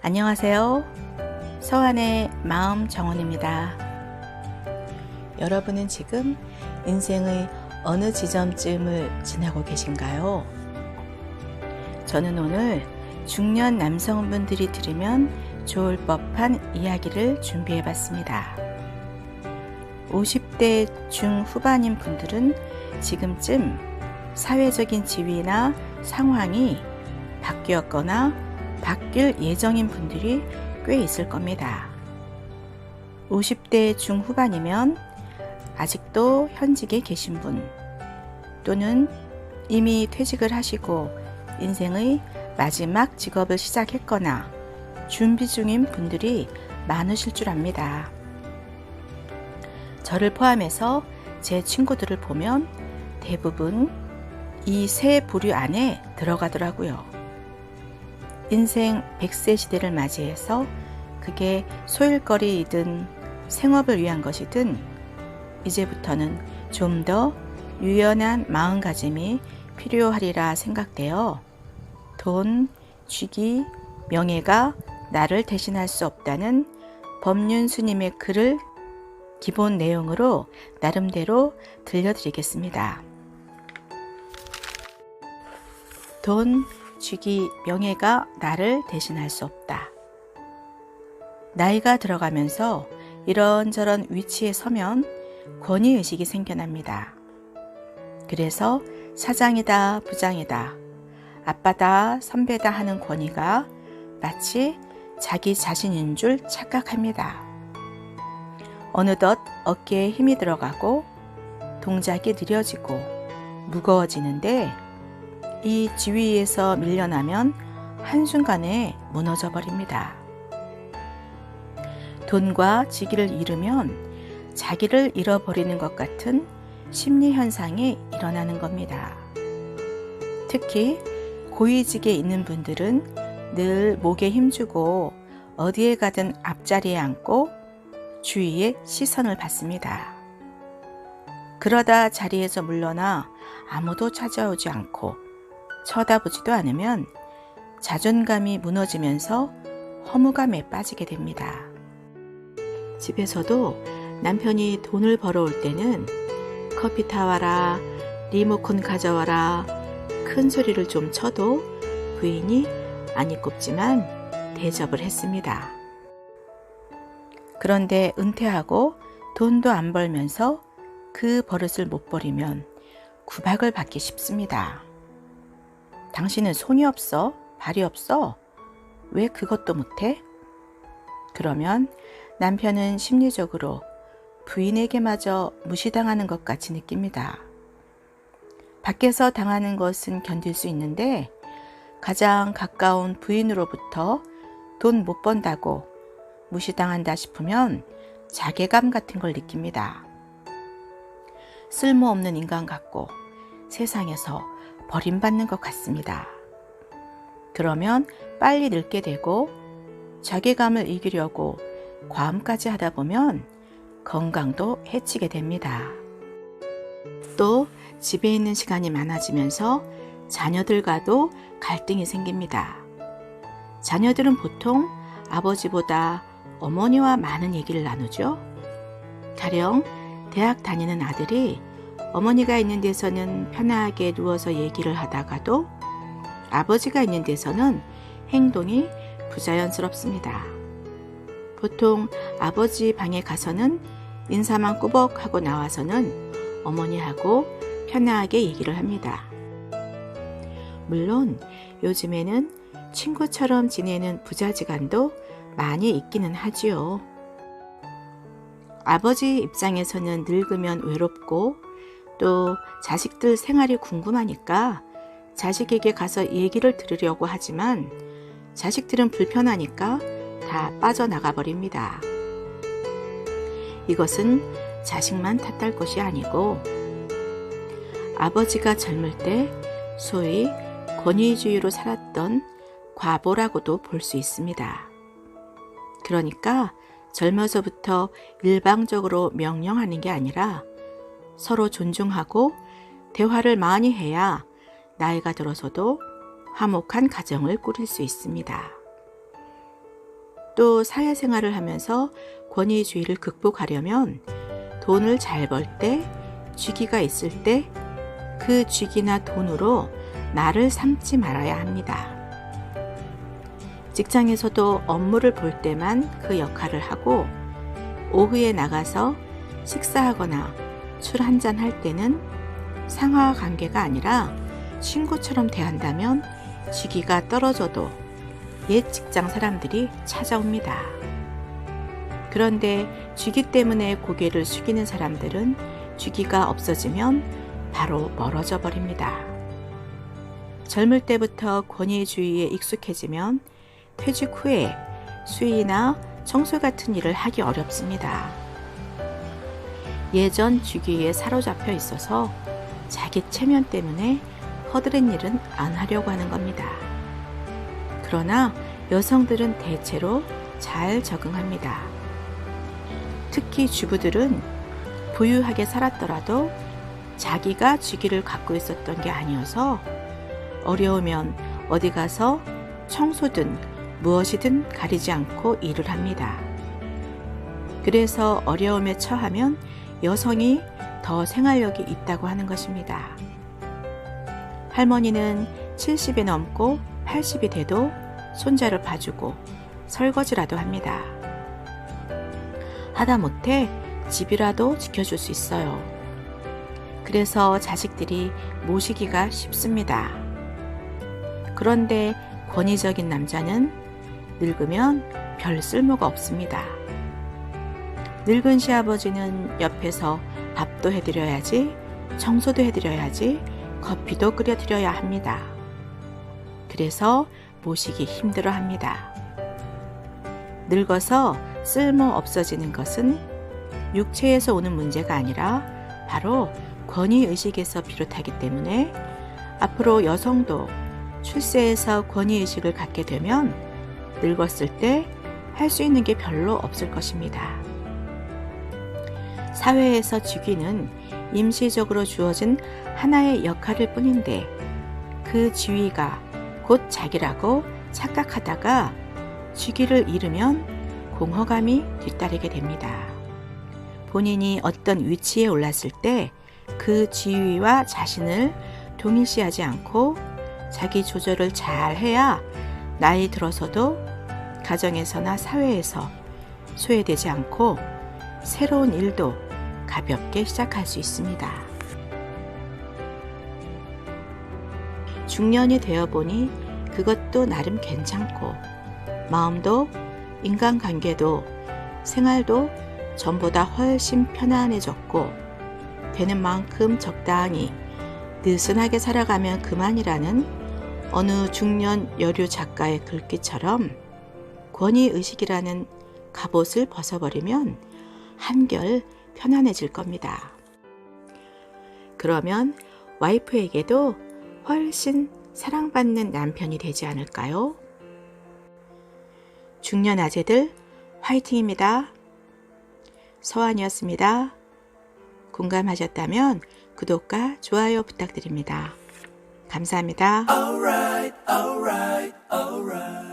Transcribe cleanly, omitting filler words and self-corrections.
안녕하세요. 서한의 마음 정원입니다. 여러분은 지금 인생의 어느 지점쯤을 지나고 계신가요? 저는 오늘 중년 남성분들이 들으면 좋을 법한 이야기를 준비해 봤습니다. 50대 중후반인 분들은 지금쯤 사회적인 지위나 상황이 바뀌었거나 바뀔 예정인 분들이 꽤 있을 겁니다. 50대 중후반이면 아직도 현직에 계신 분, 또는 이미 퇴직을 하시고 인생의 마지막 직업을 시작했거나 준비 중인 분들이 많으실 줄 압니다. 저를 포함해서 제 친구들을 보면 대부분 이 세 부류 안에 들어가더라고요. 인생 100세 시대를 맞이해서 그게 소일거리이든 생업을 위한 것이든 이제부터는 좀 더 유연한 마음가짐이 필요하리라 생각되어 돈, 쥐기, 명예가 나를 대신할 수 없다는 법륜 스님의 글을 기본 내용으로 나름대로 들려드리겠습니다. 돈, 쥐기, 명예가 나를 대신할 수 없다. 나이가 들어가면서 이런저런 위치에 서면 권위의식이 생겨납니다. 그래서 사장이다, 부장이다, 아빠다, 선배다 하는 권위가 마치 자기 자신인 줄 착각합니다. 어느덧 어깨에 힘이 들어가고 동작이 느려지고 무거워지는데 이 지위에서 밀려나면 한순간에 무너져 버립니다. 돈과 직위를 잃으면 자기를 잃어버리는 것 같은 심리 현상이 일어나는 겁니다. 특히 고위직에 있는 분들은 늘 목에 힘주고 어디에 가든 앞자리에 앉고 주위의 시선을 받습니다. 그러다 자리에서 물러나 아무도 찾아오지 않고 쳐다보지도 않으면 자존감이 무너지면서 허무감에 빠지게 됩니다. 집에서도 남편이 돈을 벌어올 때는 커피 타와라, 리모컨 가져와라 큰 소리를 좀 쳐도 부인이 아니 꼽지만 대접을 했습니다. 그런데 은퇴하고 돈도 안 벌면서 그 버릇을 못 버리면 구박을 받기 쉽습니다. 당신은 손이 없어? 발이 없어? 왜 그것도 못해? 그러면 남편은 심리적으로 부인에게마저 무시당하는 것 같이 느낍니다. 밖에서 당하는 것은 견딜 수 있는데 가장 가까운 부인으로부터 돈 못 번다고 무시당한다 싶으면 자괴감 같은 걸 느낍니다. 쓸모없는 인간 같고 세상에서 버림받는 것 같습니다. 그러면 빨리 늙게 되고 자괴감을 이기려고 과음까지 하다 보면 건강도 해치게 됩니다. 또 집에 있는 시간이 많아지면서 자녀들과도 갈등이 생깁니다. 자녀들은 보통 아버지보다 어머니와 많은 얘기를 나누죠. 가령 대학 다니는 아들이 어머니가 있는 데서는 편하게 누워서 얘기를 하다가도 아버지가 있는 데서는 행동이 부자연스럽습니다. 보통 아버지 방에 가서는 인사만 꾸벅 하고 나와서는 어머니하고 편하게 얘기를 합니다. 물론 요즘에는 친구처럼 지내는 부자지간도 많이 있기는 하지요. 아버지 입장에서는 늙으면 외롭고 또 자식들 생활이 궁금하니까 자식에게 가서 얘기를 들으려고 하지만 자식들은 불편하니까 다 빠져나가 버립니다. 이것은 자식만 탓할 것이 아니고 아버지가 젊을 때 소위 권위주의로 살았던 과보라고도 볼 수 있습니다. 그러니까 젊어서부터 일방적으로 명령하는 게 아니라 서로 존중하고 대화를 많이 해야 나이가 들어서도 화목한 가정을 꾸릴 수 있습니다. 또 사회생활을 하면서 권위주의를 극복하려면 돈을 잘 벌 때, 쥐기가 있을 때 그 쥐기나 돈으로 나를 삼지 말아야 합니다. 직장에서도 업무를 볼 때만 그 역할을 하고 오후에 나가서 식사하거나 술 한잔 할 때는 상하 관계가 아니라 친구처럼 대한다면 쥐기가 떨어져도 옛 직장 사람들이 찾아옵니다. 그런데 쥐기 때문에 고개를 숙이는 사람들은 쥐기가 없어지면 바로 멀어져 버립니다. 젊을 때부터 권위주의에 익숙해지면 퇴직 후에 수의나 청소 같은 일을 하기 어렵습니다. 예전 쥐기에 사로잡혀 있어서 자기 체면 때문에 허드렛 일은 안 하려고 하는 겁니다. 그러나 여성들은 대체로 잘 적응합니다. 특히 주부들은 부유하게 살았더라도 자기가 쥐기를 갖고 있었던 게 아니어서 어려우면 어디 가서 청소든 무엇이든 가리지 않고 일을 합니다. 그래서 어려움에 처하면 여성이 더 생활력이 있다고 하는 것입니다. 할머니는 70이 넘고 80이 돼도 손자를 봐주고 설거지라도 합니다. 하다못해 집이라도 지켜줄 수 있어요. 그래서 자식들이 모시기가 쉽습니다. 그런데 권위적인 남자는 늙으면 별 쓸모가 없습니다. 늙은 시아버지는 옆에서 밥도 해드려야지, 청소도 해드려야지, 커피도 끓여드려야 합니다. 그래서 모시기 힘들어 합니다. 늙어서 쓸모 없어지는 것은 육체에서 오는 문제가 아니라 바로 권위의식에서 비롯하기 때문에 앞으로 여성도 출세에서 권위의식을 갖게 되면 늙었을 때 할 수 있는 게 별로 없을 것입니다. 사회에서 쥐기는 임시적으로 주어진 하나의 역할일 뿐인데 그 지위가 곧 자기라고 착각하다가 쥐기를 잃으면 공허감이 뒤따르게 됩니다. 본인이 어떤 위치에 올랐을 때 그 지위와 자신을 동일시하지 않고 자기 조절을 잘 해야 나이 들어서도 가정에서나 사회에서 소외되지 않고 새로운 일도 가볍게 시작할 수 있습니다. 중년이 되어 보니 그것도 나름 괜찮고 마음도 인간관계도 생활도 전보다 훨씬 편안해졌고 되는 만큼 적당히 느슨하게 살아가면 그만이라는 어느 중년 여류 작가의 글귀처럼 권위의식이라는 갑옷을 벗어버리면 한결 편안해질 겁니다. 그러면 와이프에게도 훨씬 사랑받는 남편이 되지 않을까요? 중년 아재들 화이팅입니다. 서한이었습니다. 공감하셨다면 구독과 좋아요 부탁드립니다. 감사합니다. Alright, alright, alright.